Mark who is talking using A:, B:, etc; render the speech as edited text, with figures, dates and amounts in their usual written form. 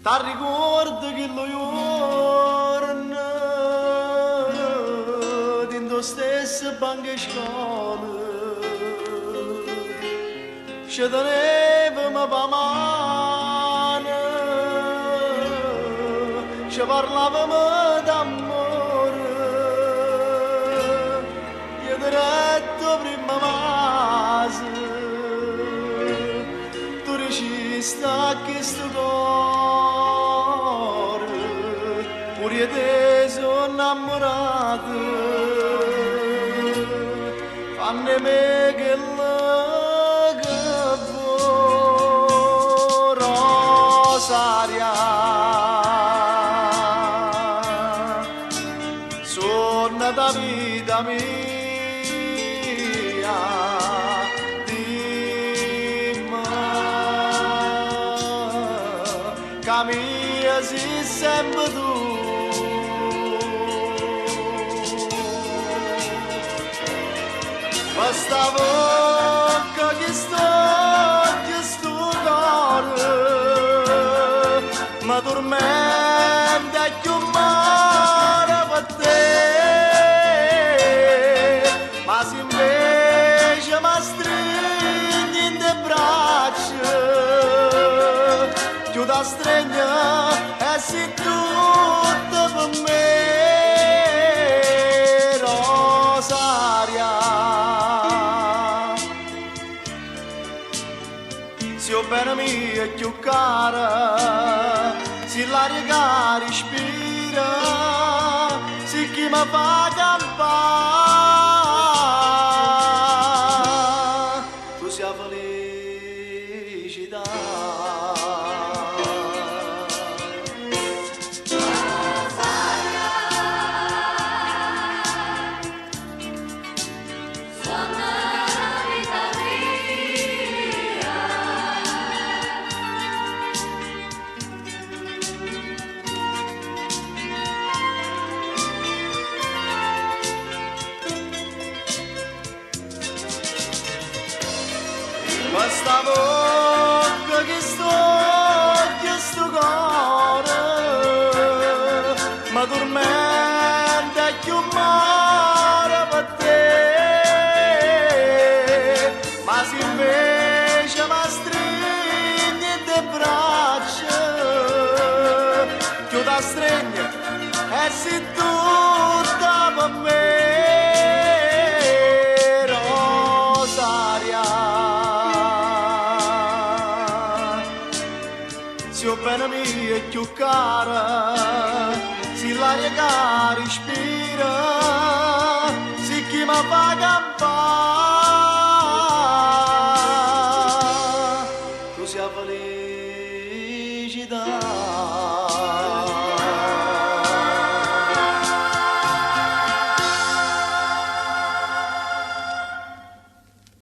A: Ti ricordo che lo giorno dentro stesse banche scuole ci tenevamo per mano, ci parlavamo d'amore, io diretto prima mase, tu resista a questo cuore, pure te sono innamorato, fanne me che Rosaria, sono da vita mia, dimmi che mia sei sempre tu. Questa bocca che sto cuore ma dormente a chiamare per te, ma se invece mi stringi in le braccia, più da stregna e sei tutto per me, Rosaria. Se o bene mia è più cara, se l'aria che respira, se chi mi fa campare, tu sia felicità. Questa bocca che sto cuore, ma dormente a chiamare per te, ma se invece mi stringi in le braccia, più da stringe e sei tutta per me. Se o bene mia è più cara, se l'aria che respira, se chi mi fa campare, tu sia felicità.